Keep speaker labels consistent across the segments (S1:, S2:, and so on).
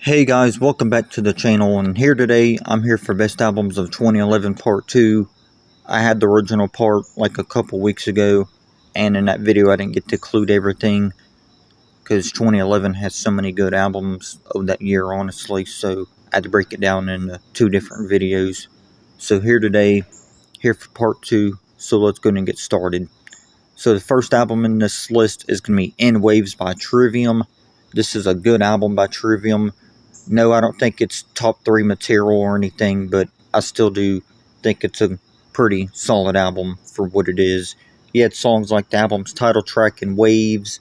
S1: Hey guys, welcome back to the channel, and here today, I'm here for Best Albums of 2011 Part 2. I had the original part like a couple weeks ago, and in that video I didn't get to include everything, because 2011 has so many good albums of that year, honestly, so I had to break it down into two different videos. So here today, here for Part 2, so let's go and get started. So the first album in this list is going to be In Waves by Trivium. This is a good album by Trivium. No, I don't think it's top 3 material or anything, but I still do think it's a pretty solid album for what it is. He had songs like the album's title track In Waves,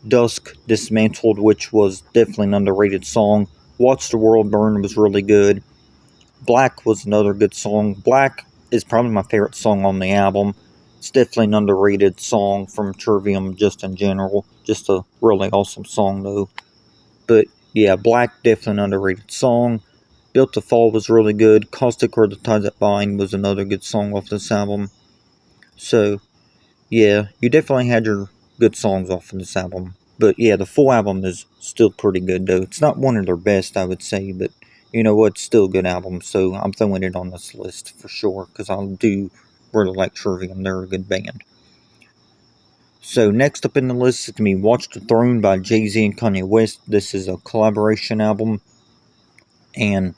S1: Dusk Dismantled, which was definitely an underrated song. Watch the World Burn was really good. Black was another good song. Black is probably my favorite song on the album. It's definitely an underrated song from Trivium just in general. Just a really awesome song though. But yeah, Black, definitely an underrated song. Built to Fall was really good. Caustic or The Ties That Bind was another good song off this album. So, yeah, you definitely had your good songs off of this album. But yeah, the full album is still pretty good though. It's not one of their best, I would say, but you know what, it's still a good album. So I'm throwing it on this list for sure, because I do really like Trivium. They're a good band. So next up in the list is going to be Watch the Throne by Jay-Z and Kanye West. This is a collaboration album, and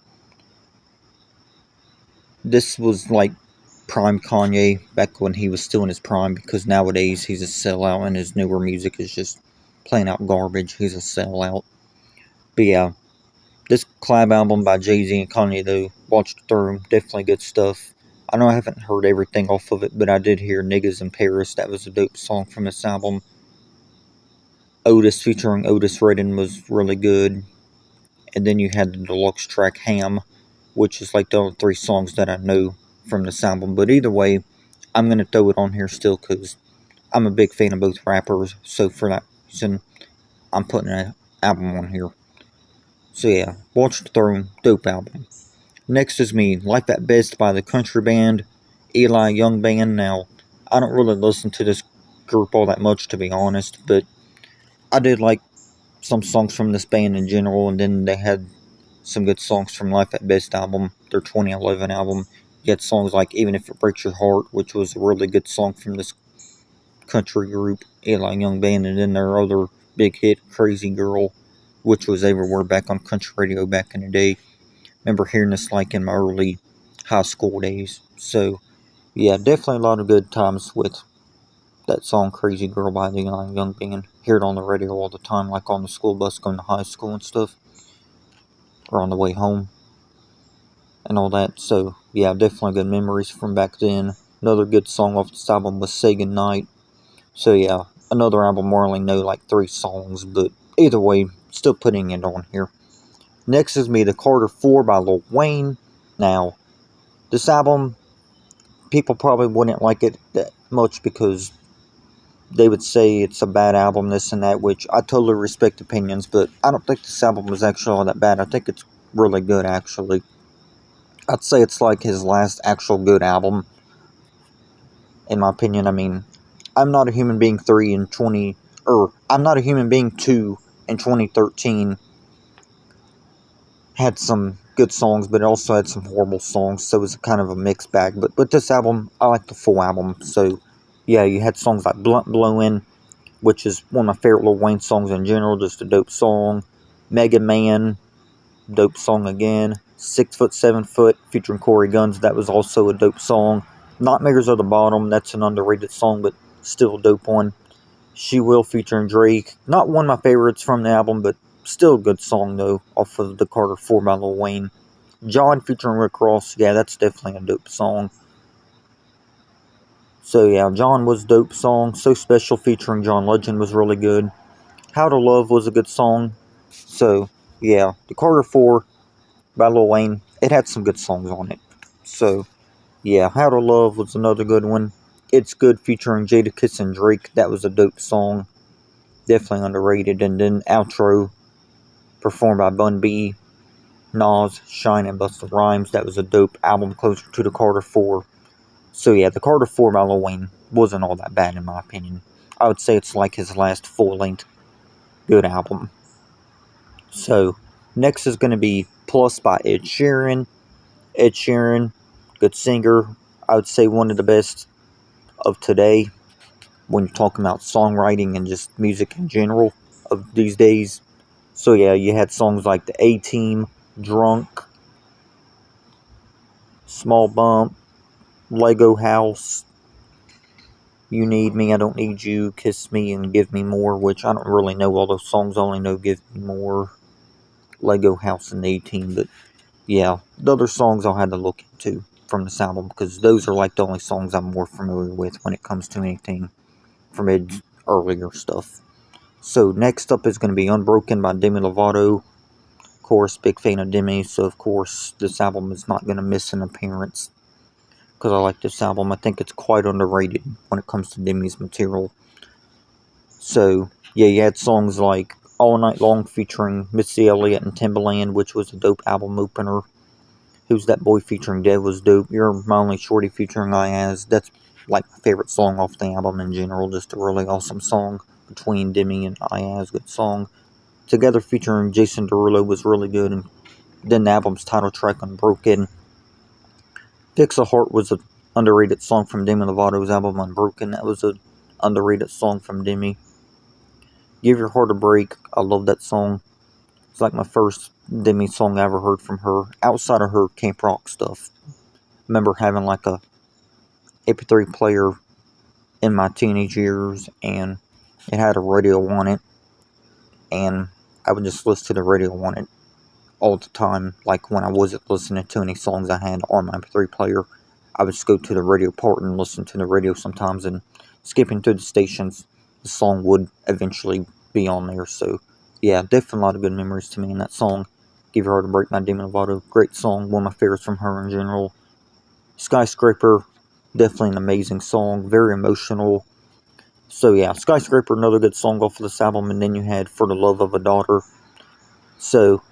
S1: this was like prime Kanye back when he was still in his prime, because nowadays he's a sellout and his newer music is just plain out garbage. He's a sellout. But yeah, this collab album by Jay-Z and Kanye though, Watch the Throne, definitely good stuff. I know I haven't heard everything off of it, but I did hear Niggas in Paris. That was a dope song from this album. Otis featuring Otis Redding was really good. And then you had the deluxe track Ham, which is like the only 3 songs that I know from this album. But either way, I'm going to throw it on here still, because I'm a big fan of both rappers. So for that reason, I'm putting an album on here. So yeah, Watch the Throne, dope album. Next is me, Life at Best by the country band Eli Young Band. Now, I don't really listen to this group all that much, to be honest, but I did like some songs from this band in general, and then they had some good songs from Life at Best album, their 2011 album. You had songs like Even If It Breaks Your Heart, which was a really good song from this country group, Eli Young Band, and then their other big hit, Crazy Girl, which was everywhere back on country radio back in the day. Remember hearing this like in my early high school days. So, yeah, definitely a lot of good times with that song Crazy Girl by the Eli Young Band. Hear it on the radio all the time, like on the school bus going to high school and stuff, or on the way home and all that. So yeah, definitely good memories from back then. Another good song off this album was Say Goodnight. So yeah, another album where I only know like 3 songs, but either way, still putting it on here. Next is me, The Carter 4 by Lil Wayne. Now, this album, people probably wouldn't like it that much because they would say it's a bad album, this and that, which I totally respect opinions, but I don't think this album was actually all that bad. I think it's really good, actually. I'd say it's like his last actual good album, in my opinion. I mean, I'm Not a Human Being 3 in 20, or I'm Not a Human Being 2 in 2013 had some good songs, but it also had some horrible songs, so it was kind of a mixed bag. But with this album, I like the full album. So yeah, you had songs like Blunt Blowin', which is one of my favorite Lil Wayne songs in general, just a dope song. Mega Man, dope song again. 6 Foot, 7 Foot, featuring Corey Guns, that was also a dope song. Nightmares of the Bottom, that's an underrated song, but still a dope one. She Will, featuring Drake, not one of my favorites from the album, but still a good song though, off of The Carter 4 by Lil Wayne. John, featuring Rick Ross, yeah, that's definitely a dope song. So yeah, John was a dope song. So Special, featuring John Legend, was really good. How to Love was a good song. So yeah, The Carter 4 by Lil Wayne, it had some good songs on it. So yeah, How to Love was another good one. It's Good, featuring Jadakiss and Drake, that was a dope song. Definitely underrated. And then Outro, performed by Bun B, Nas, Shine, and Busta Rhymes, that was a dope album closer to The Carter 4. So yeah, The Carter 4 by Lil Wayne wasn't all that bad in my opinion. I would say it's like his last full-length good album. So Next is going to be Plus by Ed Sheeran. Ed Sheeran, good singer. I would say one of the best of today when you're talking about songwriting and just music in general of these days. So yeah, you had songs like The A-Team, Drunk, Small Bump, Lego House, You Need Me, I Don't Need You, Kiss Me, and Give Me More, which I don't really know all those songs. I only know Give Me More, Lego House, and The A-Team. But yeah, the other songs I'll have to look into from this album, because those are like the only songs I'm more familiar with when it comes to anything from Ed's earlier stuff. So next up is going to be Unbroken by Demi Lovato. Of course, big fan of Demi, so of course this album is not going to miss an appearance, because I like this album. I think it's quite underrated when it comes to Demi's material. So yeah, you had songs like All Night Long featuring Missy Elliott and Timbaland, which was a dope album opener. Who's That Boy featuring Dev was dope. You're My Only Shorty featuring Iaz. That's like my favorite song off the album in general. Just a really awesome song between Demi and Iaz. Good song. Together featuring Jason Derulo was really good. And then the album's title track, Unbroken. Fix a Heart was an underrated song from Demi Lovato's album Unbroken. That was an underrated song from Demi. Give Your Heart a Break. I love that song. It's like my first Demi song I ever heard from her, outside of her camp rock stuff. Remember having like a MP3 player in my teenage years, and it had a radio on it, and I would just listen to the radio on it all the time. Like when I wasn't listening to any songs I had on my MP3 player, I would just go to the radio part and listen to the radio sometimes, and skipping through the stations, the song would eventually be on there. So yeah, definitely a lot of good memories to me in that song. Give Your Heart a Break by Demi Lovato. Great song, one of my favorites from her in general. Skyscraper, definitely an amazing song, very emotional. So yeah, Skyscraper, another good song off of this album. And then you had For the Love of a Daughter. So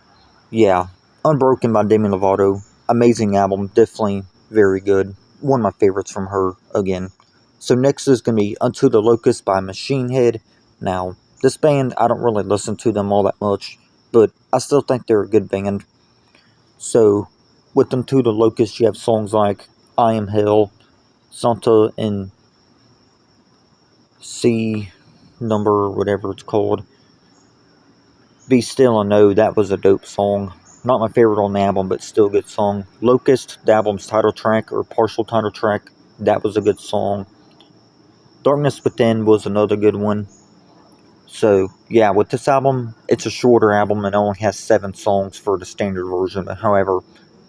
S1: yeah, Unbroken by Demi Lovato, amazing album, definitely very good. One of my favorites from her again. So next is going to be Unto the Locust by Machine Head. Now, this band, I don't really listen to them all that much, but I still think they're a good band. So, with Unto the Locust, you have songs like I Am Hell, Santa and C number, whatever it's called. Be Still and Know, that was a dope song. Not my favorite on the album, but still a good song. Locust, the album's title track, or partial title track, that was a good song. Darkness Within was another good one. So, yeah, with this album, it's a shorter album and only has 7 songs for the standard version. However,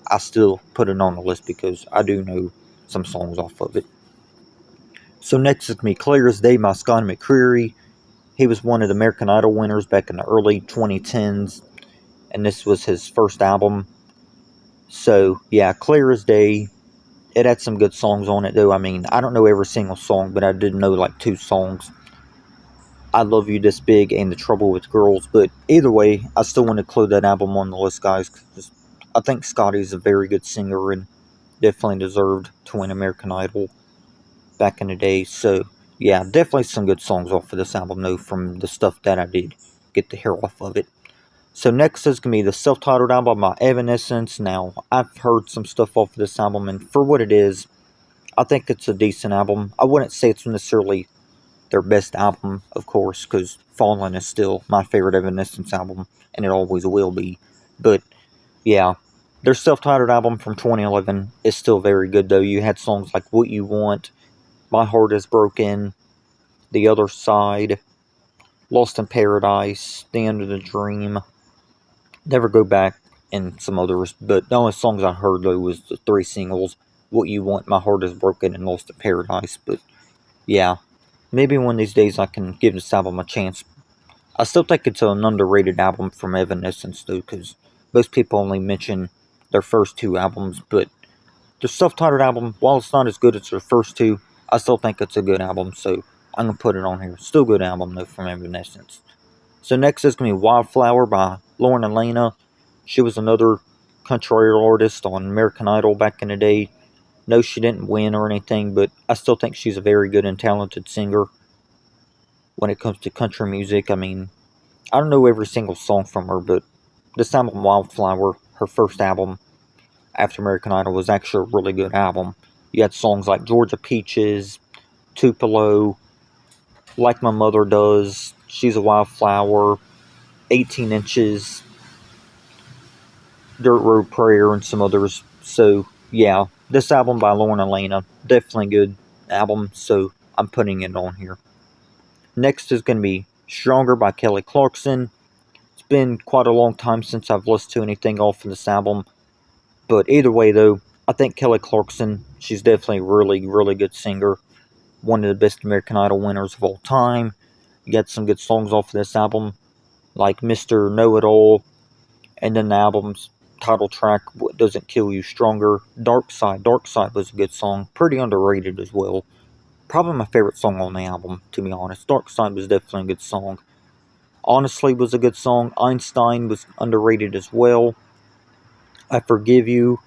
S1: I still put it on the list because I do know some songs off of it. So next is going to be Clear as Day by Scotty McCreery. He was one of the American Idol winners back in the early 2010s, and this was his first album. So, yeah, Clear as Day. It had some good songs on it, though. I mean, I don't know every single song, but I did know like 2 songs. I Love You This Big and The Trouble with Girls. But either way, I still want to include that album on the list, guys, because I think Scotty's a very good singer and definitely deserved to win American Idol back in the day. So, yeah, definitely some good songs off of this album, though, from the stuff that I did get to hear off of it. So next is going to be the self-titled album by Evanescence. Now, I've heard some stuff off of this album, and for what it is, I think it's a decent album. I wouldn't say it's necessarily their best album, of course, because Fallen is still my favorite Evanescence album, and it always will be. But, yeah, their self-titled album from 2011 is still very good, though. You had songs like What You Want, My Heart Is Broken, The Other Side, Lost in Paradise, The End of the Dream, Never Go Back, and some others. But the only songs I heard, though, was the 3 singles, What You Want, My Heart Is Broken, and Lost in Paradise. But, yeah, maybe one of these days I can give this album a chance. I still think it's an underrated album from Evanescence, though, because most people only mention their first 2 albums, but the self-titled album, while it's not as good as their first 2, I still think it's a good album, so I'm going to put it on here. Still a good album, though, from Evanescence. So next is going to be Wildflower by Lauren Alaina. She was another country artist on American Idol back in the day. No, she didn't win or anything, but I still think she's a very good and talented singer when it comes to country music. I mean, I don't know every single song from her, but this album, Wildflower, her first album after American Idol, was actually a really good album. You had songs like Georgia Peaches, Tupelo, Like My Mother Does, She's a Wildflower, 18 Inches, Dirt Road Prayer, and some others. So, yeah, this album by Lauren Alaina, definitely good album, so I'm putting it on here. Next is going to be Stronger by Kelly Clarkson. It's been quite a long time since I've listened to anything off of this album, but either way, though, I think Kelly Clarkson, she's definitely a really, really good singer. One of the best American Idol winners of all time. You got some good songs off of this album, like Mr. Know-It-All, and then the album's title track, What Doesn't Kill You Stronger. Dark Side was a good song, pretty underrated as well. Probably my favorite song on the album, to be honest. Dark Side was definitely a good song. Honestly was a good song. Einstein was underrated as well. I Forgive You,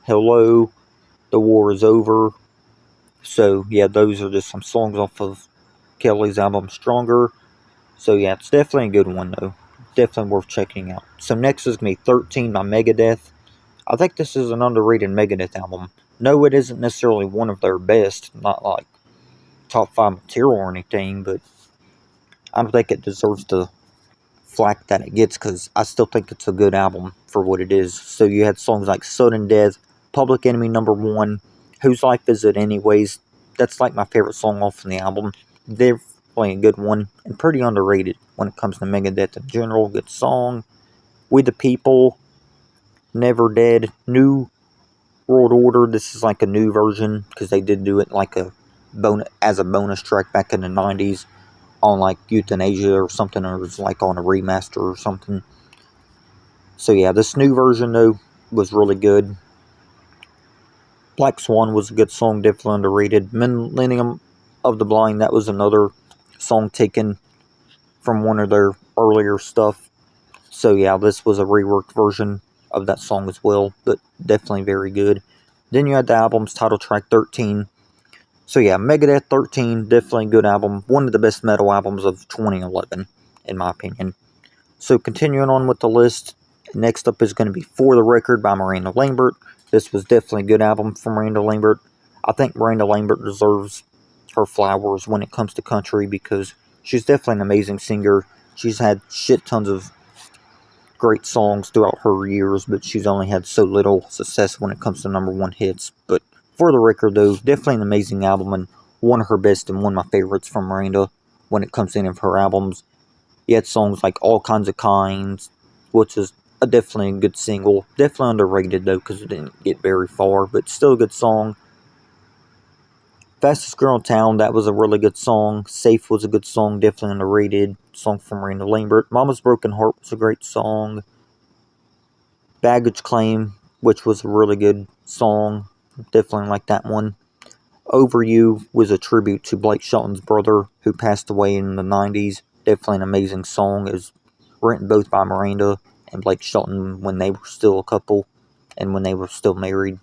S1: Hello, The War Is Over. So, yeah, those are just some songs off of Kelly's album Stronger. So, yeah, it's definitely a good one, though. Definitely worth checking out. So, next is going to be 13 by Megadeath. I think this is an underrated Megadeth album. No, it isn't necessarily one of their best, not like top 5 material or anything, but I don't think it deserves the flack that it gets, because I still think it's a good album for what it is. So you had songs like Sudden Death, Public Enemy #1, Whose Life Is It Anyways? That's like my favorite song off of the album. They're playing a good one, and pretty underrated when it comes to Megadeth in general. Good song. We the People, Never Dead, New World Order. This is like a new version, because they did do it like as a bonus track back in the 90s. On like Euthanasia or something, or it was like on a remaster or something. So yeah, this new version though was really good. Black Swan was a good song, definitely underrated. Millennium of the Blind, that was another song taken from one of their earlier stuff. So yeah, this was a reworked version of that song as well, but definitely very good. Then you had the album's title track 13. So yeah, Megadeth 13, definitely a good album. One of the best metal albums of 2011, in my opinion. So continuing on with the list, next up is going to be For the Record by Miranda Lambert. This was definitely a good album from Miranda Lambert. I think Miranda Lambert deserves her flowers when it comes to country, because she's definitely an amazing singer. She's had shit tons of great songs throughout her years, but she's only had so little success when it comes to #1 hits. But For the Record, though, definitely an amazing album, and one of her best and one of my favorites from Miranda when it comes to any of her albums. You had songs like All Kinds of Kinds, which is definitely a good single. Definitely underrated, though, because it didn't get very far, but still a good song. Fastest Girl in Town, that was a really good song. Safe was a good song, definitely underrated. Song from Miranda Lambert. Mama's Broken Heart was a great song. Baggage Claim, which was a really good song. Definitely like that one. Over You was a tribute to Blake Shelton's brother, who passed away in the 90s. Definitely an amazing song. It was written both by Miranda and Blake Shelton when they were still a couple, and when they were still married.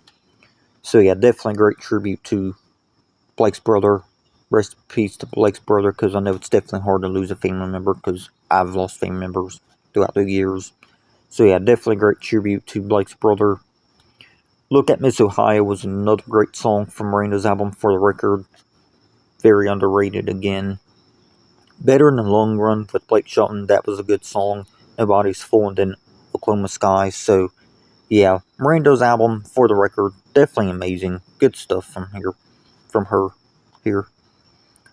S1: So yeah, definitely a great tribute to Blake's brother. Rest in peace to Blake's brother, because I know it's definitely hard to lose a family member, because I've lost family members throughout the years. So yeah, definitely a great tribute to Blake's brother. Look at Miss Ohio was another great song from Miranda's album For the Record. Very underrated again. Better in the Long Run with Blake Shelton, that was a good song. Nobody's Fooling in Oklahoma Sky. So yeah, Miranda's album For the Record, definitely amazing. Good stuff from her here.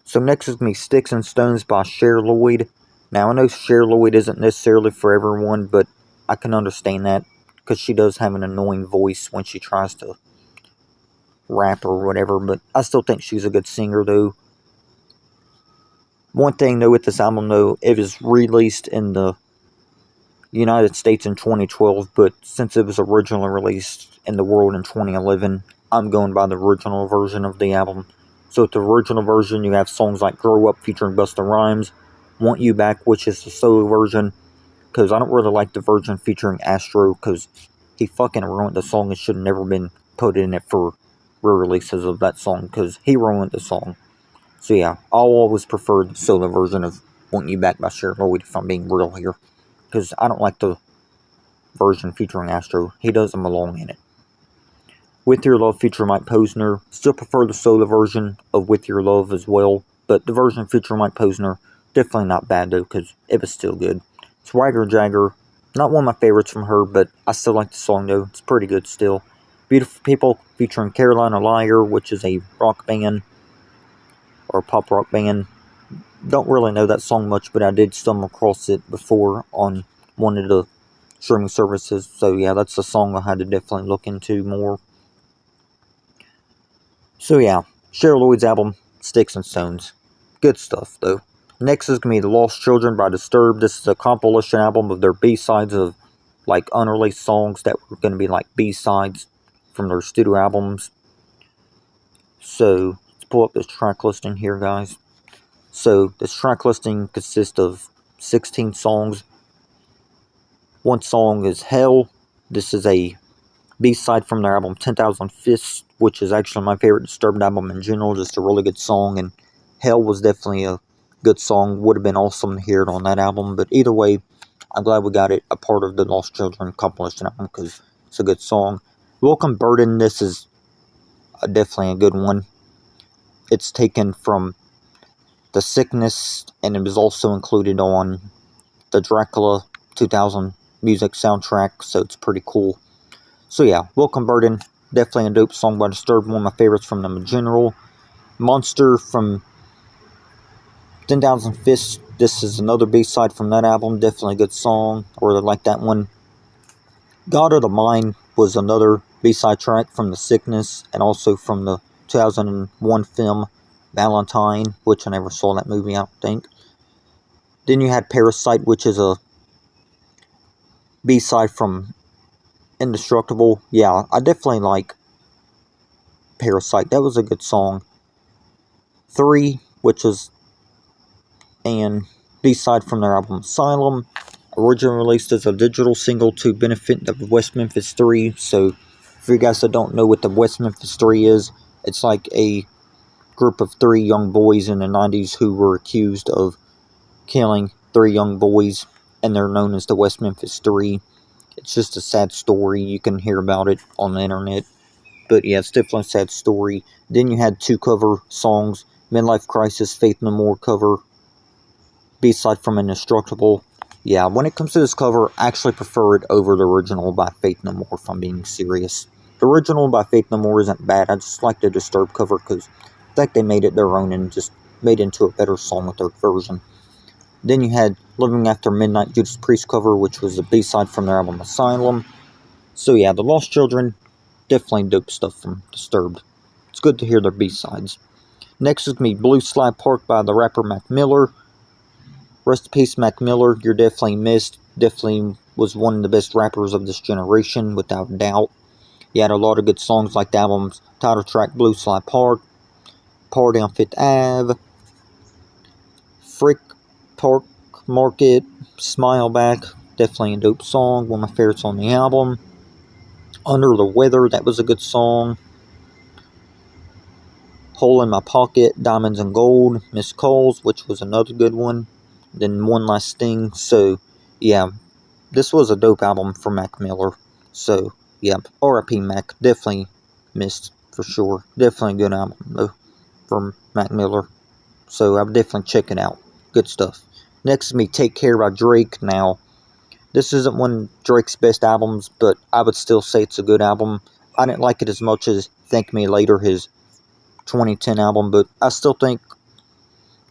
S1: So next is me Sticks and Stones by Cher Lloyd. Now I know Cher Lloyd isn't necessarily for everyone, but I can understand that, because she does have an annoying voice when she tries to rap or whatever, but I still think she's a good singer, though. One thing, though, with this album, though, it was released in the United States in 2012, but since it was originally released in the world in 2011, I'm going by the original version of the album. So with the original version, you have songs like Grow Up featuring Busta Rhymes, Want You Back, which is the solo version, because I don't really like the version featuring Astro, because he fucking ruined the song and should have never been put in it for re-releases of that song, because he ruined the song. So yeah, I'll always prefer the solo version of Want You Back by Cher Lloyd, if I'm being real here, because I don't like the version featuring Astro. He doesn't belong in it. With Your Love featuring Mike Posner. Still prefer the solo version of With Your Love as well, but the version featuring Mike Posner, definitely not bad though, because it was still good. Swagger Jagger, not one of my favorites from her, but I still like the song though. It's pretty good still. Beautiful People featuring Carolina Liar, which is a rock band, or a pop rock band. Don't really know that song much, but I did stumble across it before on one of the streaming services. So yeah, that's a song I had to definitely look into more. So yeah, Cheryl Lloyd's album, Sticks and Stones. Good stuff though. Next is going to be The Lost Children by Disturbed. This is a compilation album of their B-sides of like unreleased songs that were going to be like B-sides from their studio albums. So let's pull up this track listing here, guys. So this track listing consists of 16 songs. One song is Hell. This is a B-side from their album 10,000 Fists, which is actually my favorite Disturbed album in general. Just a really good song, and Hell was definitely a good song. Would have been awesome to hear it on that album, but either way, I'm glad we got it a part of the Lost Children compilation album because it's a good song. Welcome Burden, this is definitely a good one. It's taken from The Sickness, and it was also included on the Dracula 2000 music soundtrack, so it's pretty cool. So yeah, Welcome Burden, definitely a dope song by Disturbed, one of my favorites from them in general. Monster from 10,000 Fists, this is another B-side from that album, definitely a good song, I really like that one. God of the Mind was another B-side track from The Sickness, and also from the 2001 film Valentine, which I never saw that movie, I don't think. Then you had Parasite, which is a B-side from Indestructible. Yeah, I definitely like Parasite. That was a good song. 3, which was an B-side from their album Asylum. Originally released as a digital single to benefit the West Memphis 3. So, for you guys that don't know what the West Memphis 3 is, it's like a group of 3 young boys in the 90s who were accused of killing 3 young boys, and they're known as the West Memphis 3. It's just a sad story. You can hear about it on the internet. But yeah, it's definitely a sad story. Then you had 2 cover songs. Midlife Crisis, Faith No More cover. B-side from Indestructible. Yeah, when it comes to this cover, I actually prefer it over the original by Faith No More, if I'm being serious. The original by Faith No More isn't bad. I just like the Disturbed cover because I think they made it their own and just made it into a better song with their version. Then you had Living After Midnight, Judas Priest cover, which was a B-side from their album Asylum. So yeah, The Lost Children, definitely dope stuff from Disturbed. It's good to hear their B-sides. Next is going to be Blue Slide Park by the rapper Mac Miller. Rest in peace, Mac Miller. You're definitely missed. Definitely was one of the best rappers of this generation, without a doubt. He had a lot of good songs like the album's title track, Blue Slide Park, Party on Fifth Ave, Frick Park Market, Smile Back. Definitely a dope song. One of my favorites on the album. Under the Weather, that was a good song. Hole in My Pocket, Diamonds and Gold, Miss Calls, which was another good one. Then One Last Thing. So, yeah, this was a dope album for Mac Miller. So, yeah, R.I.P. Mac. Definitely missed, for sure. Definitely a good album, though, from Mac Miller. So, I would definitely check it out. Good stuff. Next is me, Take Care by Drake. Now, this isn't one of Drake's best albums, but I would still say it's a good album. I didn't like it as much as Thank Me Later, his 2010 album, but I still think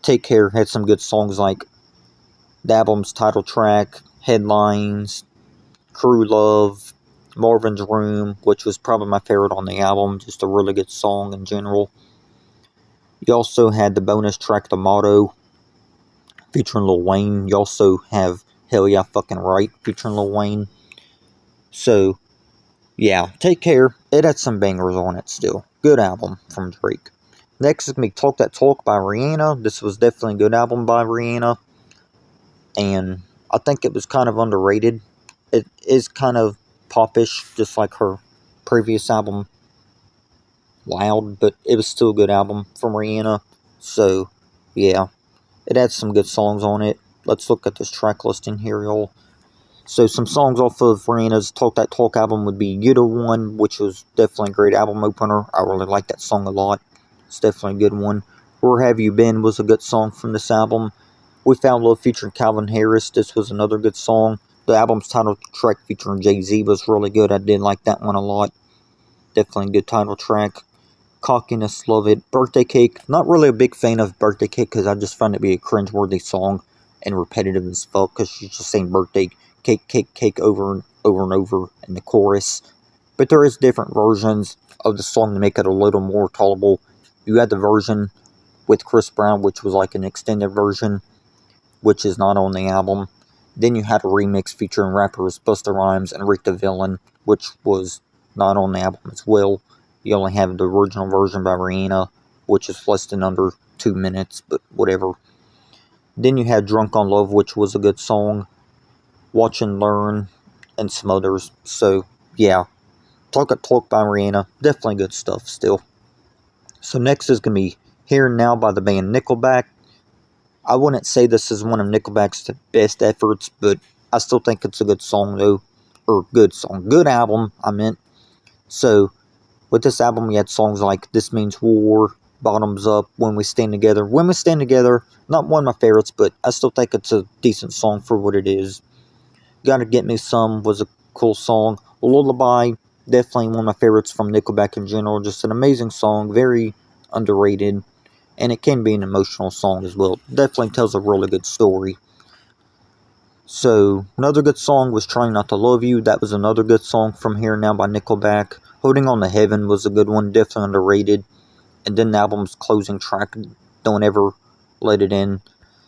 S1: Take Care had some good songs like the album's title track, Headlines, Crew Love, Marvin's Room, which was probably my favorite on the album, just a really good song in general. You also had the bonus track, The Motto, featuring Lil Wayne. You also have Hell Yeah Fucking Right, featuring Lil Wayne. So, yeah, Take Care. It had some bangers on it still. Good album from Drake. Next is going to be Talk That Talk by Rihanna. This was definitely a good album by Rihanna. And I think it was kind of underrated. It is kind of popish, just like her previous album, Loud. But it was still a good album from Rihanna. So, yeah. It had some good songs on it. Let's look at this track listing here, y'all. So some songs off of Rihanna's Talk That Talk album would be You The One, which was definitely a great album opener. I really like that song a lot. It's definitely a good one. Where Have You Been was a good song from this album. We Found Love featuring Calvin Harris. This was another good song. The album's title track featuring Jay-Z was really good. I did like that one a lot. Definitely a good title track. Cockiness, love it. Birthday Cake, not really a big fan of Birthday Cake because I just find it to be a cringeworthy song and repetitive as fuck because she's just saying birthday cake, cake, cake over and over in the chorus. But there is different versions of the song to make it a little more tolerable. You had the version with Chris Brown, which was like an extended version, which is not on the album. Then you had a remix featuring rappers Busta Rhymes and Rick the Villain, which was not on the album as well. You only have the original version by Rihanna, which is less than under 2 minutes, but whatever. Then you had Drunk on Love, which was a good song. Watch and Learn, and some others. So, yeah. Talk That Talk by Rihanna. Definitely good stuff still. So next is going to be Here and Now by the band Nickelback. I wouldn't say this is one of Nickelback's best efforts, but I still think it's a good song though. Or good song. Good album, I meant. So, with this album, we had songs like This Means War, Bottoms Up, When We Stand Together. When We Stand Together, not one of my favorites, but I still think it's a decent song for what it is. Gotta Get Me Some was a cool song. Lullaby, definitely one of my favorites from Nickelback in general. Just an amazing song, very underrated. And it can be an emotional song as well. Definitely tells a really good story. So, another good song was Trying Not to Love You. That was another good song from Here and Now by Nickelback. Holding On to Heaven was a good one, definitely underrated. And then the album's closing track, Don't Ever Let It In.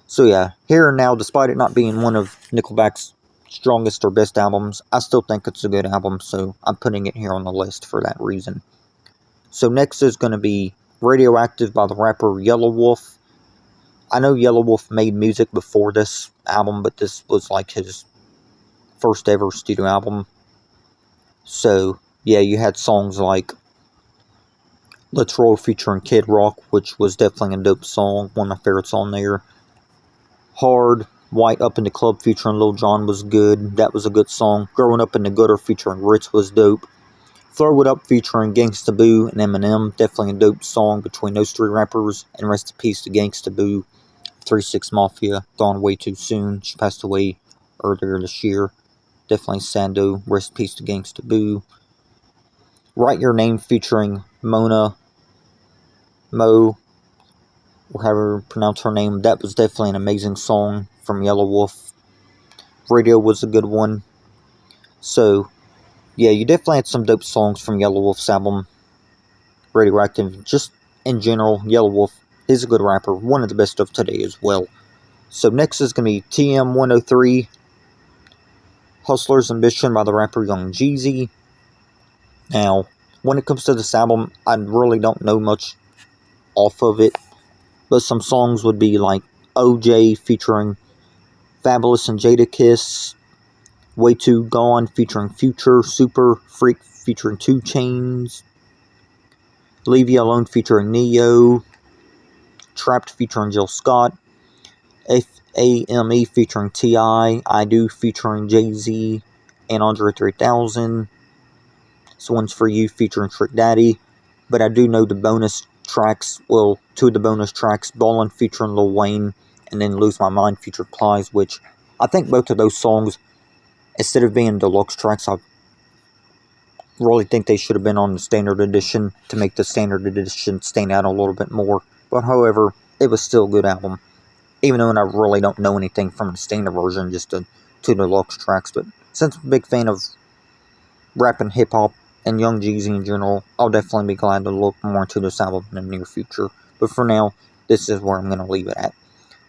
S1: So yeah, Here and Now, despite it not being one of Nickelback's strongest or best albums, I still think it's a good album, so I'm putting it here on the list for that reason. So next is going to be Radioactive by the rapper Yellow Wolf. I know Yellow Wolf made music before this album, but this was like his first ever studio album. So, yeah, you had songs like Let's Roll featuring Kid Rock, which was definitely a dope song, one of my favorites on there. Hard, White Up in the Club featuring Lil Jon was good, that was a good song. Growing Up in the Gutter featuring Ritz was dope. Throw It Up featuring Gangsta Boo and Eminem, definitely a dope song between those three rappers, and rest in peace to Gangsta Boo. 3-6 Mafia, gone way too soon, she passed away earlier this year. Definitely sad though, rest in peace to Gangsta Boo. Write Your Name featuring Mo, or however you pronounce her name. That was definitely an amazing song from Yellow Wolf. Radio was a good one. So, yeah, you definitely had some dope songs from Yellow Wolf's album, Radioactive. Just in general, Yellow Wolf is a good rapper, one of the best of today as well. So next is going to be TM103, Hustler's Ambition by the rapper Young Jeezy. Now, when it comes to this album, I really don't know much off of it, but some songs would be like OJ featuring Fabulous and Jadakiss, Way Too Gone featuring Future, Super Freak featuring 2 Chainz, Leave You Alone featuring Neo, Trapped featuring Jill Scott, FAME featuring T.I., I Do featuring Jay-Z and Andre 3000, This One's For You featuring Trick Daddy, but I do know the bonus tracks, well, 2 of the bonus tracks, Ballin' featuring Lil Wayne, and then Lose My Mind featuring Plies, which I think both of those songs, instead of being deluxe tracks, I really think they should have been on the standard edition to make the standard edition stand out a little bit more. But however, it was still a good album. Even though I really don't know anything from the standard version, just the 2 deluxe tracks. But since I'm a big fan of rap and hip-hop and Young Jeezy in general, I'll definitely be glad to look more into this album in the near future. But for now, this is where I'm going to leave it at.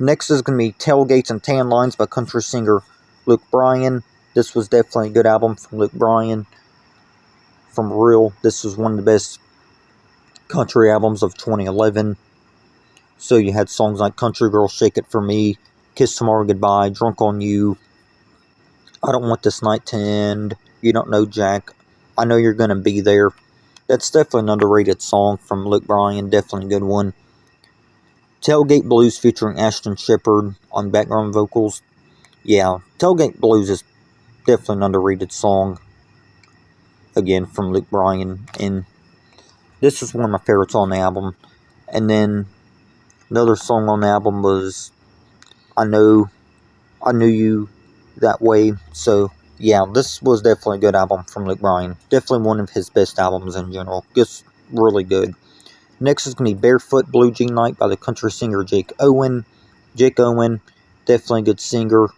S1: Next is going to be Tailgates and Tan Lines by country singer Luke Bryan. This was definitely a good album from Luke Bryan. From Real, this was one of the best country albums of 2011. So you had songs like Country Girl, Shake It For Me, Kiss Tomorrow Goodbye, Drunk on You, I Don't Want This Night to End, You Don't Know Jack, I Know You're Gonna Be There. That's definitely an underrated song from Luke Bryan, definitely a good one. Tailgate Blues featuring Ashton Shepherd on background vocals. Yeah, Tailgate Blues is definitely an underrated song. Again, from Luke Bryan, and this is one of my favorites on the album. And then another song on the album was I Knew You That Way. So yeah, this was definitely a good album from Luke Bryan. Definitely one of his best albums in general. Just really good. Next is going to be Barefoot Blue Jean Night by the country singer Jake Owen. Jake Owen, definitely a good singer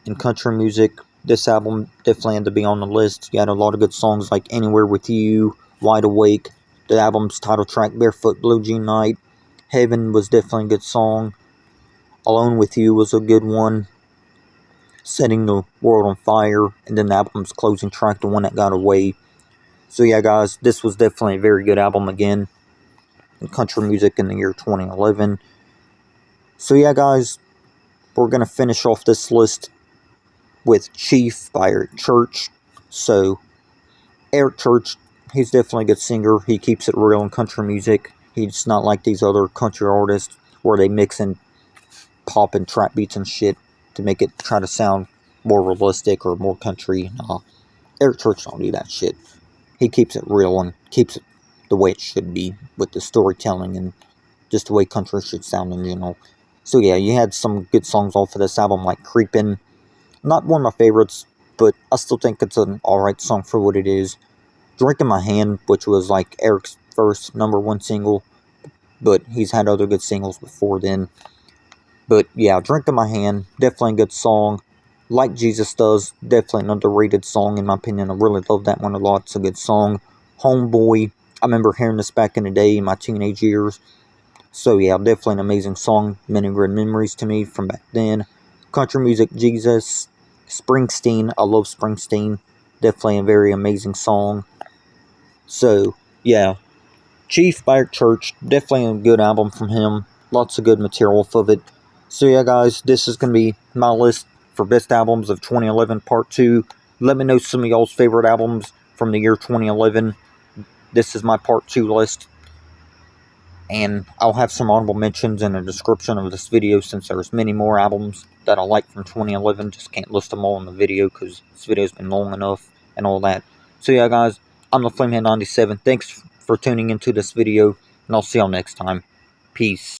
S1: in country music. This album definitely had to be on the list. You had a lot of good songs like Anywhere With You, Wide Awake, the album's title track Barefoot Blue Jean Night. Heaven was definitely a good song. Alone With You was a good one. Setting the World on Fire, and then the album's closing track, The One That Got Away. So yeah, guys, this was definitely a very good album again in country music in the year 2011. So yeah, guys, we're going to finish off this list with Chief by Eric Church. So, Eric Church, he's definitely a good singer. He keeps it real in country music. He's not like these other country artists where they mix in pop and trap beats and shit to make it try to sound more realistic or more country. Nah, Eric Church don't do that shit. He keeps it real and keeps it the way it should be with the storytelling and just the way country should sound in general. So yeah, you had some good songs off of this album like Creepin'. Not one of my favorites, but I still think it's an alright song for what it is. Drink in My Hand, which was like Eric's first #1 single, but he's had other good singles before then. But yeah, Drink in My Hand, definitely a good song. Like Jesus Does, definitely an underrated song in my opinion. I really love that one a lot. It's a good song. Homeboy, I remember hearing this back in the day in my teenage years. So yeah, definitely an amazing song. Many good memories to me from back then. Country music, Jesus. Springsteen, I love Springsteen. Definitely a very amazing song. So yeah, Chief by Eric Church, definitely a good album from him. Lots of good material off of it. So yeah, guys, this is going to be my list for best albums of 2011 part 2. Let me know some of y'all's favorite albums from the year 2011. This is my part 2 list. And I'll have some honorable mentions in the description of this video since there's many more albums that I like from 2011. Just can't list them all in the video because this video's been long enough and all that. So yeah, guys, I'm the Flamehead97. Thanks for tuning into this video, and I'll see y'all next time. Peace.